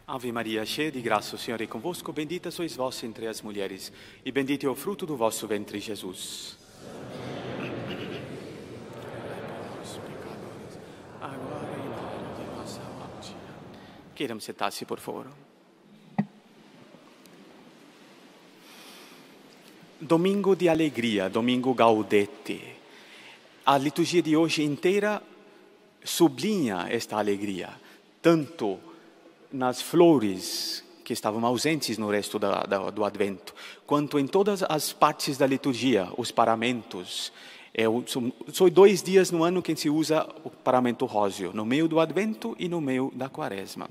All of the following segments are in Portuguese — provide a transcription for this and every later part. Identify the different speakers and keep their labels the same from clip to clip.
Speaker 1: Ave Maria, cheia de graça, o Senhor é convosco, bendita sois vós entre as mulheres, e bendito é o fruto do vosso ventre, Jesus. Agora e na hora de nossa morte. Queiram sentar-se, por favor. Domingo de alegria, domingo gaudete. A liturgia de hoje inteira sublinha esta alegria, tanto nas flores que estavam ausentes no resto do Advento, quanto em todas as partes da liturgia, os paramentos. São 2 dias no ano que se usa o paramento róseo, no meio do Advento e no meio da Quaresma.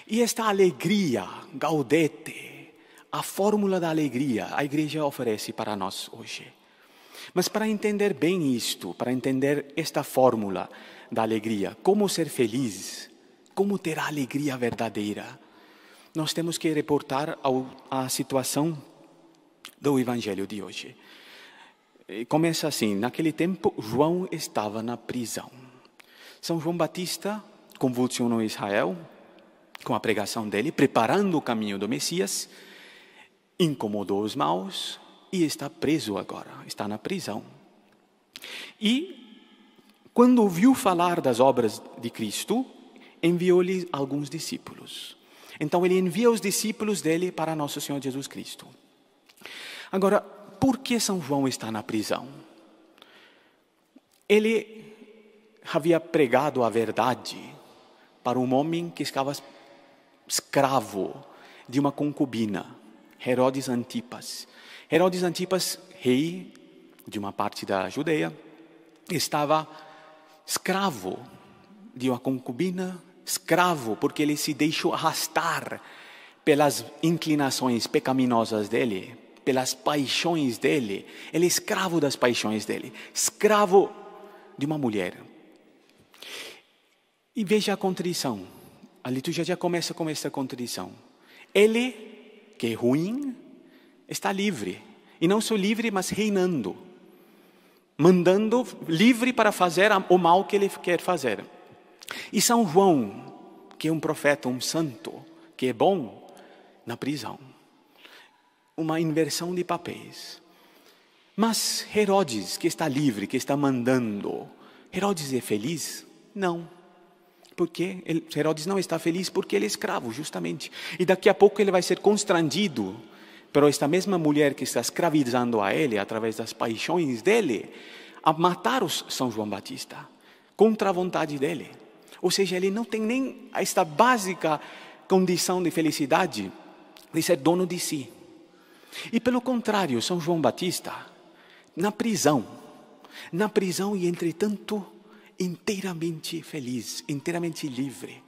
Speaker 1: E esta alegria, gaudete, a fórmula da alegria, a Igreja oferece para nós hoje. Mas para entender bem isto, para entender esta fórmula da alegria, como ser feliz, como ter a alegria verdadeira, nós temos que reportar a situação do Evangelho de hoje. E começa assim: naquele tempo, João estava na prisão. São João Batista convulsionou Israel com a pregação dele, preparando o caminho do Messias, incomodou os maus e está preso agora, está na prisão. E quando ouviu falar das obras de Cristo, enviou-lhe alguns discípulos. Então ele envia os discípulos dele para nosso Senhor Jesus Cristo. Agora, por que São João está na prisão? Ele havia pregado a verdade para um homem que estava escravo de uma concubina, Herodes Antipas. Herodes Antipas, rei de uma parte da Judeia, estava escravo de uma concubina, escravo porque ele se deixou arrastar pelas inclinações pecaminosas dele, pelas paixões dele. Ele é escravo das paixões dele, escravo de uma mulher. E veja a contrição. A liturgia já começa com esta contrição. Ele, que é ruim, está livre. E não só livre, mas reinando. Mandando livre para fazer o mal que ele quer fazer. E São João, que é um profeta, um santo, que é bom, na prisão. Uma inversão de papéis. Mas Herodes, que está livre, que está mandando, Herodes é feliz? Não. Porque Herodes não está feliz porque ele é escravo, justamente. E daqui a pouco ele vai ser constrangido por esta mesma mulher que está escravizando a ele, através das paixões dele, a matar o São João Batista, contra a vontade dele. Ou seja, ele não tem nem esta básica condição de felicidade de ser dono de si. E pelo contrário, São João Batista, na prisão e entretanto inteiramente feliz, inteiramente livre.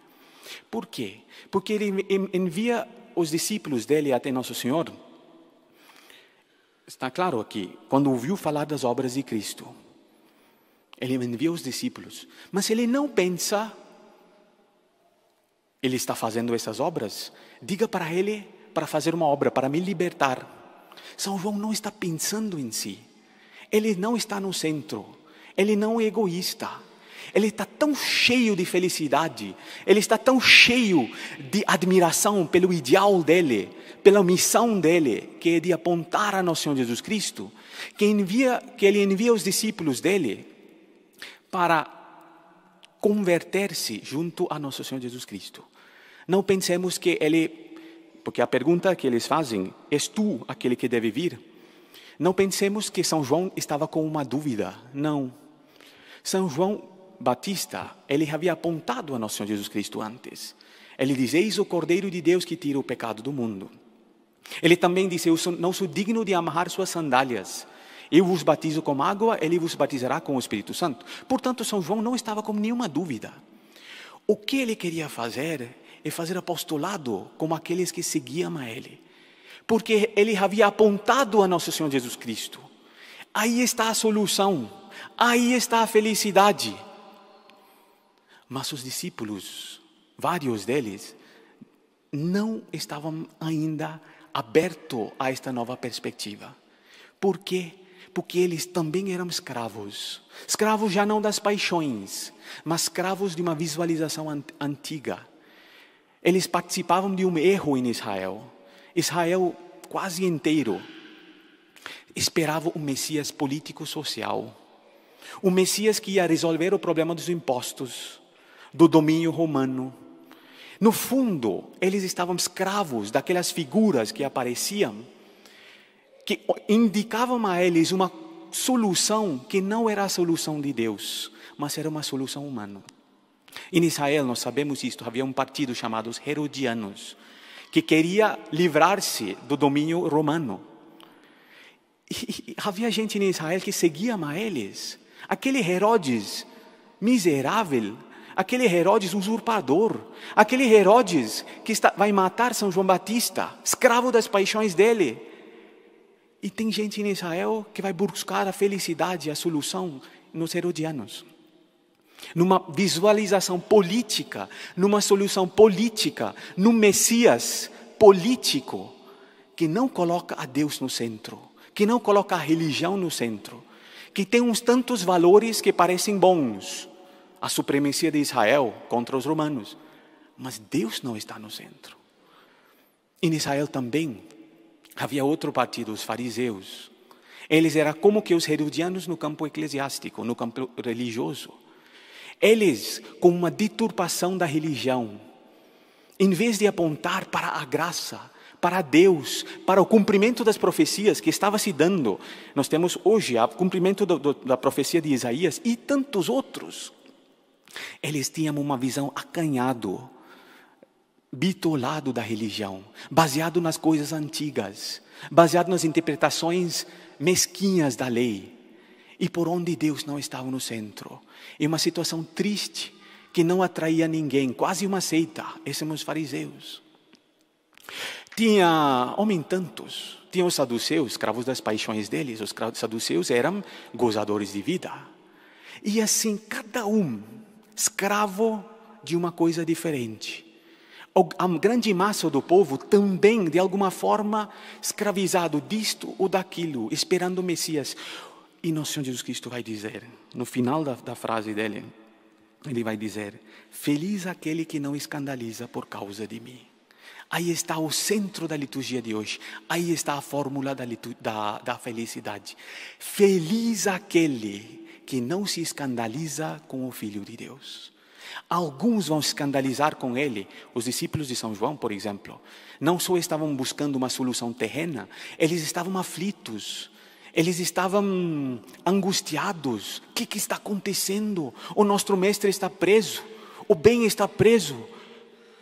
Speaker 1: Por quê? Porque ele envia os discípulos dele até Nosso Senhor. Está claro aqui, quando ouviu falar das obras de Cristo, ele envia os discípulos, mas ele não pensa, ele está fazendo essas obras, diga para ele para fazer uma obra, para me libertar. São João não está pensando em si, ele não está no centro, ele não é egoísta, ele está tão cheio de felicidade, ele está tão cheio de admiração pelo ideal dele, pela missão dele, que é de apontar a nosso Senhor Jesus Cristo, que ele envia os discípulos dele para converter-se junto a nosso Senhor Jesus Cristo. Não pensemos que ele, porque a pergunta que eles fazem, és tu aquele que deve vir? Não pensemos que São João estava com uma dúvida, não. São João Batista, ele havia apontado a nosso Senhor Jesus Cristo antes. Ele diz: eis o Cordeiro de Deus que tira o pecado do mundo. Ele também disse: eu não sou digno de amarrar suas sandálias. Eu vos batizo com água, ele vos batizará com o Espírito Santo. Portanto, São João não estava com nenhuma dúvida. O que ele queria fazer é fazer apostolado como aqueles que seguiam a ele. Porque ele havia apontado a nosso Senhor Jesus Cristo. Aí está a solução, aí está a felicidade. Mas os discípulos, vários deles, não estavam ainda abertos a esta nova perspectiva. Por quê? Porque eles também eram escravos. Escravos já não das paixões, mas escravos de uma visualização antiga. Eles participavam de um erro em Israel. Israel quase inteiro esperava um Messias político-social. Um Messias que ia resolver o problema dos impostos, do domínio romano. No fundo, eles estavam escravos daquelas figuras que apareciam, que indicavam a eles uma solução que não era a solução de Deus, mas era uma solução humana. Em Israel, nós sabemos isto, havia um partido chamado os Herodianos, que queria livrar-se do domínio romano. E havia gente em Israel que seguia a eles. Aquele Herodes miserável, aquele Herodes usurpador, aquele Herodes que vai matar São João Batista, escravo das paixões dele. E tem gente em Israel que vai buscar a felicidade, a solução nos herodianos. Numa visualização política, numa solução política, num Messias político que não coloca a Deus no centro, que não coloca a religião no centro, que tem uns tantos valores que parecem bons, a supremacia de Israel contra os romanos, mas Deus não está no centro. Em Israel também havia outro partido, os fariseus. Eles eram como que os herodianos no campo eclesiástico, no campo religioso. Eles, com uma deturpação da religião, em vez de apontar para a graça, para Deus, para o cumprimento das profecias que estava se dando, nós temos hoje o cumprimento da profecia de Isaías e tantos outros. Eles tinham uma visão acanhado, bitolado da religião, baseado nas coisas antigas, baseado nas interpretações mesquinhas da lei. E por onde Deus não estava no centro. E uma situação triste, que não atraía ninguém, quase uma seita. Esses são os fariseus. Tinha homem tantos. Tinha os saduceus, escravos das paixões deles. Os saduceus eram gozadores de vida. E assim, cada um, escravo de uma coisa diferente. A grande massa do povo também, de alguma forma, escravizado disto ou daquilo, esperando o Messias. E nosso Senhor Jesus Cristo vai dizer, no final da frase dele, ele vai dizer: feliz aquele que não escandaliza por causa de mim. Aí está o centro da liturgia de hoje. Aí está a fórmula da felicidade. Feliz aquele que não se escandaliza com o Filho de Deus. Alguns vão se escandalizar com ele. Os discípulos de São João, por exemplo, não só estavam buscando uma solução terrena, eles estavam aflitos. Eles estavam angustiados. O que está acontecendo? O nosso mestre está preso. O bem está preso.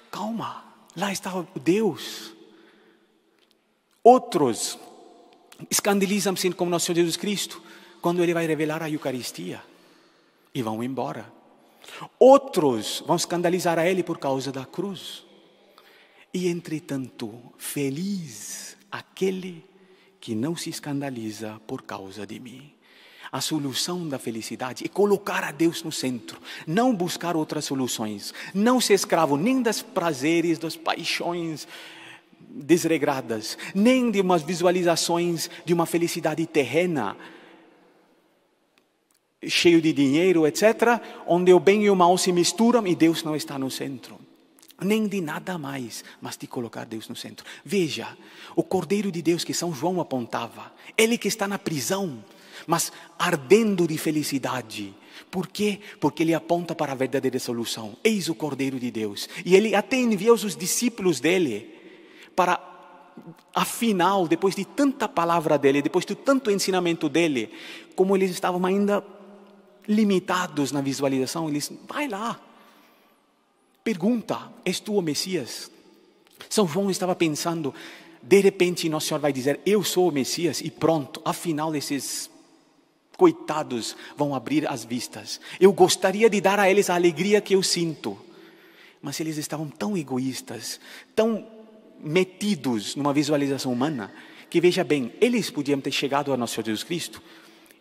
Speaker 1: Calma, lá está Deus. Outros escandalizam-se com nosso Senhor Jesus Cristo quando Ele vai revelar a Eucaristia e vão embora. Outros vão escandalizar a Ele por causa da cruz. E entretanto, feliz aquele que não se escandaliza por causa de mim. A solução da felicidade é colocar a Deus no centro, não buscar outras soluções, não ser escravo nem das prazeres, das paixões desregradas, nem de umas visualizações de uma felicidade terrena, cheio de dinheiro, etc., onde o bem e o mal se misturam e Deus não está no centro. Nem de nada mais, mas de colocar Deus no centro. Veja, o Cordeiro de Deus que São João apontava, ele que está na prisão, mas ardendo de felicidade. Por quê? Porque ele aponta para a verdadeira solução. Eis o Cordeiro de Deus. E ele até envia os discípulos dele para, afinal, depois de tanta palavra dele, depois de tanto ensinamento dele, como eles estavam ainda limitados na visualização, eles, vai lá. Pergunta, és tu o Messias? São João estava pensando, de repente Nosso Senhor vai dizer, eu sou o Messias, e pronto, afinal esses coitados vão abrir as vistas. Eu gostaria de dar a eles a alegria que eu sinto, mas eles estavam tão egoístas, tão metidos numa visualização humana, que veja bem, eles podiam ter chegado a Nosso Senhor Jesus Cristo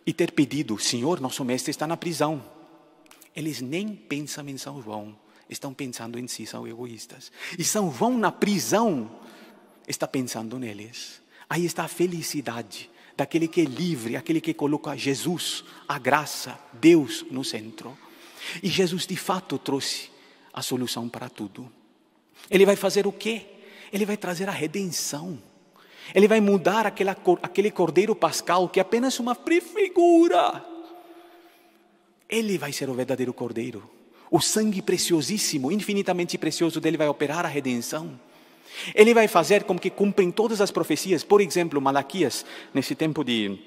Speaker 1: e ter pedido, Senhor, nosso mestre está na prisão. Eles nem pensam em São João. Estão pensando em si, são egoístas. E São João na prisão está pensando neles. Aí está a felicidade daquele que é livre, aquele que coloca Jesus, a graça, Deus no centro. E Jesus de fato trouxe a solução para tudo. Ele vai fazer o quê? Ele vai trazer a redenção. Ele vai mudar aquele cordeiro pascal que é apenas uma prefigura. Ele vai ser o verdadeiro cordeiro. O sangue preciosíssimo, infinitamente precioso dele vai operar a redenção. Ele vai fazer com que cumprem todas as profecias. Por exemplo, Malaquias, nesse tempo de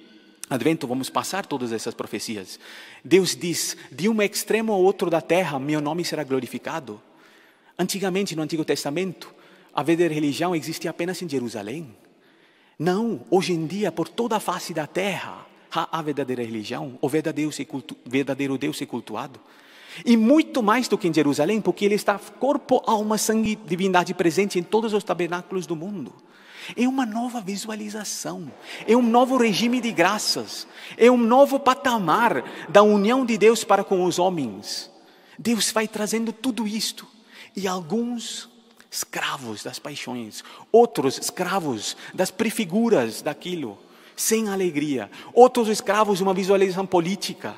Speaker 1: Advento, vamos passar todas essas profecias. Deus diz, de um extremo ao outro da terra, meu nome será glorificado. Antigamente, no Antigo Testamento, a verdadeira religião existia apenas em Jerusalém. Não, hoje em dia, por toda a face da terra, há a verdadeira religião, o verdadeiro Deus ser cultuado. E muito mais do que em Jerusalém, porque Ele está corpo, alma, sangue, divindade presente em todos os tabernáculos do mundo. É uma nova visualização, é um novo regime de graças, é um novo patamar da união de Deus para com os homens. Deus vai trazendo tudo isto. E alguns escravos das paixões, outros escravos das prefiguras daquilo, sem alegria. Outros escravos de uma visualização política,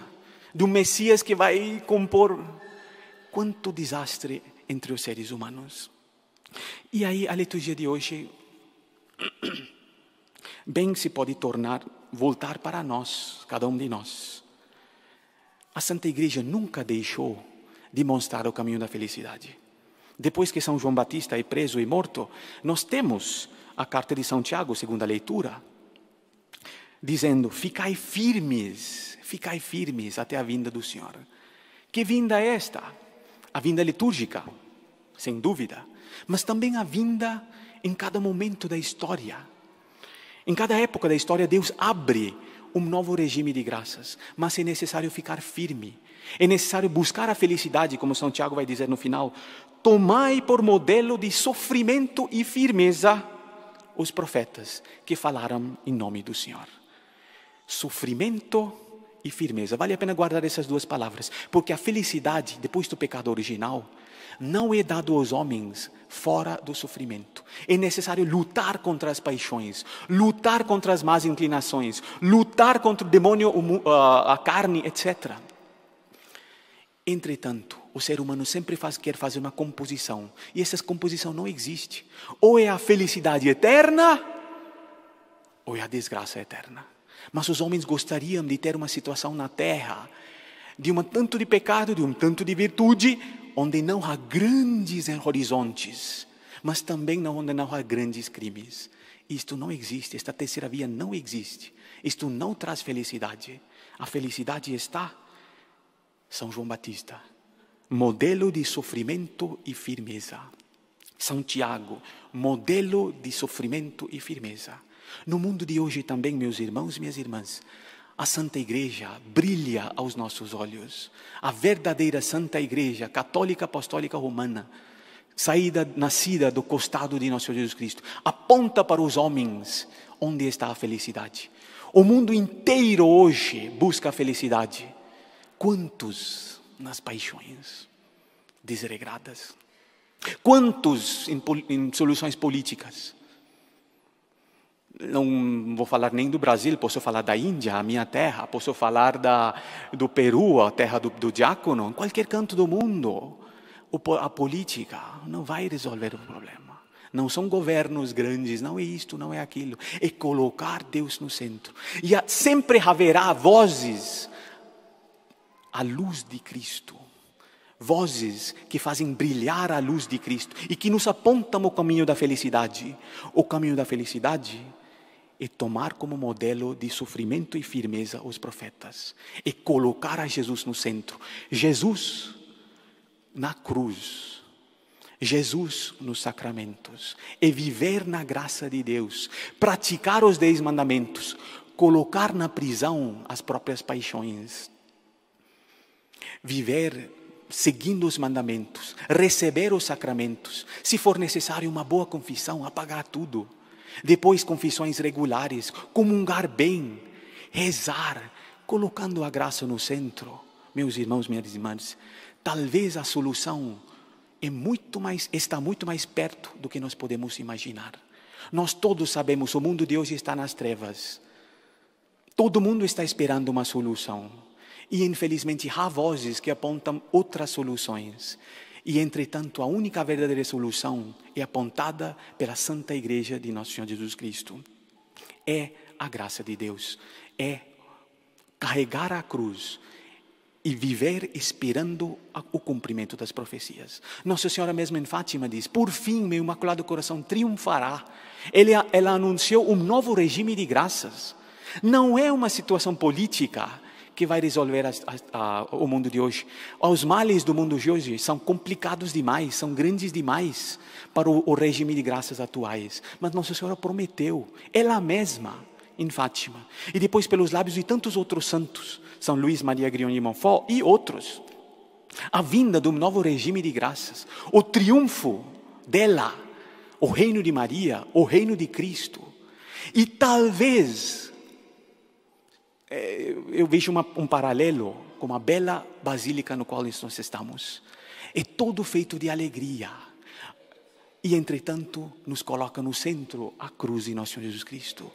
Speaker 1: de um Messias que vai compor. Quanto desastre entre os seres humanos. E aí a liturgia de hoje bem se pode voltar para nós, cada um de nós. A Santa Igreja nunca deixou de mostrar o caminho da felicidade. Depois que São João Batista é preso e morto, nós temos a carta de São Tiago, segunda leitura, dizendo, ficai firmes até a vinda do Senhor. Que vinda é esta? A vinda litúrgica, sem dúvida, mas também a vinda em cada momento da história. Em cada época da história, Deus abre um novo regime de graças, mas é necessário ficar firme. É necessário buscar a felicidade, como São Tiago vai dizer no final. Tomai por modelo de sofrimento e firmeza os profetas que falaram em nome do Senhor. Sofrimento e firmeza. Vale a pena guardar essas duas palavras, porque a felicidade, depois do pecado original, não é dado aos homens fora do sofrimento. É necessário lutar contra as paixões, lutar contra as más inclinações, lutar contra o demônio, a carne, etc. Entretanto, o ser humano sempre quer fazer uma composição, e essa composição não existe. Ou é a felicidade eterna, ou é a desgraça eterna. Mas os homens gostariam de ter uma situação na terra, de um tanto de pecado, de um tanto de virtude, onde não há grandes horizontes, mas também onde não há grandes crimes. Isto não existe, esta terceira via não existe. Isto não traz felicidade. A felicidade está, São João Batista, modelo de sofrimento e firmeza. São Tiago, modelo de sofrimento e firmeza. No mundo de hoje também, meus irmãos e minhas irmãs, a Santa Igreja brilha aos nossos olhos. A verdadeira Santa Igreja, católica, apostólica, romana, nascida do costado de nosso Senhor Jesus Cristo, aponta para os homens onde está a felicidade. O mundo inteiro hoje busca a felicidade. Quantos nas paixões desregradas? Quantos em soluções políticas? Não vou falar nem do Brasil, posso falar da Índia, a minha terra, posso falar do Peru, a terra do diácono, em qualquer canto do mundo. A política não vai resolver o problema. Não são governos grandes, não é isto, não é aquilo. É colocar Deus no centro. E sempre haverá vozes à luz de Cristo. Vozes que fazem brilhar a luz de Cristo e que nos apontam o caminho da felicidade. O caminho da felicidade é tomar como modelo de sofrimento e firmeza os profetas. É colocar a Jesus no centro. Jesus na cruz. Jesus nos sacramentos. É viver na graça de Deus. Praticar os 10 mandamentos. Colocar na prisão as próprias paixões. Viver seguindo os mandamentos. Receber os sacramentos. Se for necessário uma boa confissão, apagar tudo. Depois confissões regulares, comungar bem, rezar, colocando a graça no centro. Meus irmãos, minhas irmãs, talvez a solução está muito mais perto do que nós podemos imaginar. Nós todos sabemos, o mundo de hoje está nas trevas. Todo mundo está esperando uma solução. E infelizmente há vozes que apontam outras soluções. E, entretanto, a única verdadeira solução é apontada pela Santa Igreja de Nosso Senhor Jesus Cristo. É a graça de Deus, é carregar a cruz e viver esperando o cumprimento das profecias. Nossa Senhora mesmo em Fátima diz: por fim, meu Imaculado Coração triunfará. Ela anunciou um novo regime de graças. Não é uma situação política que vai resolver o mundo de hoje. Os males do mundo de hoje são complicados demais, são grandes demais para o regime de graças atuais. Mas Nossa Senhora prometeu, ela mesma, em Fátima, e depois pelos lábios de tantos outros santos, São Luís Maria Grignoni de Montfort e outros, a vinda do novo regime de graças, o triunfo dela, o reino de Maria, o reino de Cristo. E talvez, eu vejo um paralelo com a bela basílica no qual nós estamos. É todo feito de alegria. E, entretanto, nos coloca no centro a cruz de Nosso Senhor Jesus Cristo.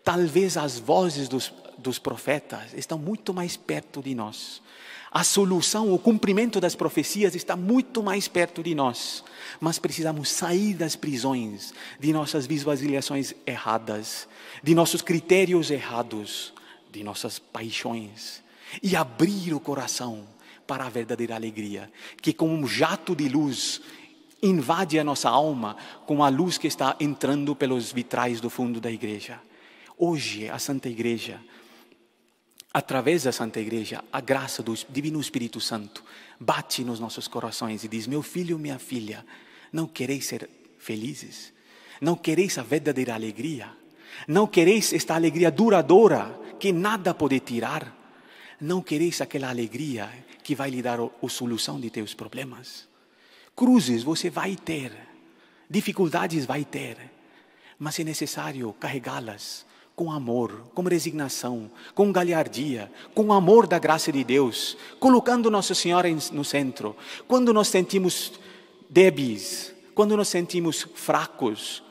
Speaker 1: Talvez as vozes dos profetas estão muito mais perto de nós. A solução, o cumprimento das profecias está muito mais perto de nós. Mas precisamos sair das prisões, de nossas visualizações erradas, de nossos critérios errados, de nossas paixões, e abrir o coração para a verdadeira alegria, que como um jato de luz invade a nossa alma, com a luz que está entrando pelos vitrais do fundo da igreja. Hoje, a Santa Igreja, através da Santa Igreja, a graça do Divino Espírito Santo bate nos nossos corações e diz: meu filho, minha filha, não quereis ser felizes? Não quereis a verdadeira alegria? Não quereis esta alegria duradoura que nada pode tirar? Não quereis aquela alegria que vai lhe dar a solução de teus problemas? Cruzes você vai ter, dificuldades vai ter, mas é necessário carregá-las com amor, com resignação, com galhardia, com amor da graça de Deus, colocando Nossa Senhora no centro. Quando nós sentimos débeis, quando nos sentimos fracos,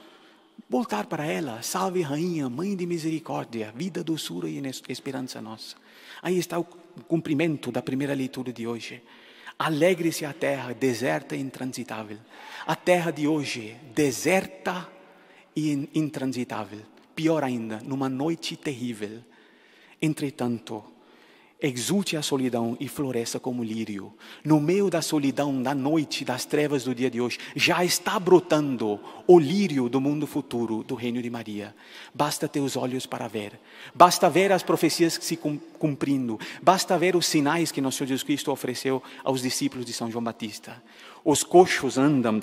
Speaker 1: voltar para ela: salve Rainha, Mãe de Misericórdia, vida, doçura e esperança nossa. Aí está o cumprimento da primeira leitura de hoje. Alegre-se a terra deserta e intransitável. A terra de hoje, deserta e intransitável. Pior ainda, numa noite terrível. Entretanto, exulte a solidão e floresça como lírio. No meio da solidão, da noite, das trevas do dia de hoje, já está brotando o lírio do mundo futuro, do reino de Maria. Basta ter os olhos para ver. Basta ver as profecias se cumprindo. Basta ver os sinais que nosso Senhor Jesus Cristo ofereceu aos discípulos de São João Batista. Os coxos andam,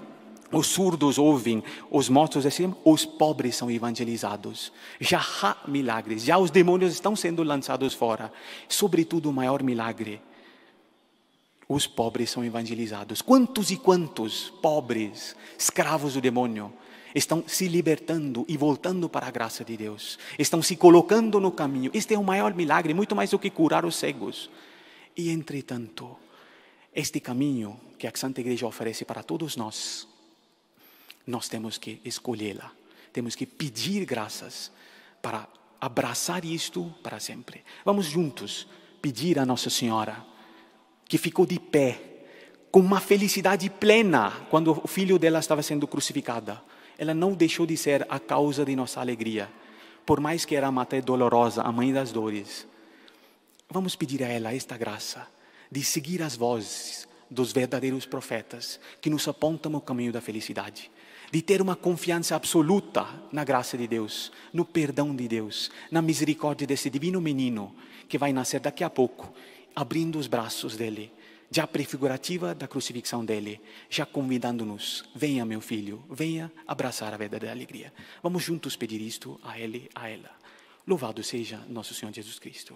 Speaker 1: os surdos ouvem, os mortos recebem, os pobres são evangelizados. Já há milagres, já os demônios estão sendo lançados fora. Sobretudo o maior milagre: os pobres são evangelizados. Quantos e quantos pobres, escravos do demônio, estão se libertando e voltando para a graça de Deus. Estão se colocando no caminho. Este é o maior milagre, muito mais do que curar os cegos. E, entretanto, este caminho que a Santa Igreja oferece para todos nós temos que escolhê-la, temos que pedir graças para abraçar isto para sempre. Vamos juntos pedir a Nossa Senhora, que ficou de pé, com uma felicidade plena, quando o filho dela estava sendo crucificado. Ela não deixou de ser a causa de nossa alegria, por mais que era até dolorosa, a mãe das dores. Vamos pedir a ela esta graça, de seguir as vozes dos verdadeiros profetas, que nos apontam o caminho da felicidade. De ter uma confiança absoluta na graça de Deus, no perdão de Deus, na misericórdia desse divino menino que vai nascer daqui a pouco, abrindo os braços dele, já prefigurativa da crucifixão dele, já convidando-nos: venha meu filho, venha abraçar a verdadeira alegria. Vamos juntos pedir isto a ele, a ela. Louvado seja nosso Senhor Jesus Cristo.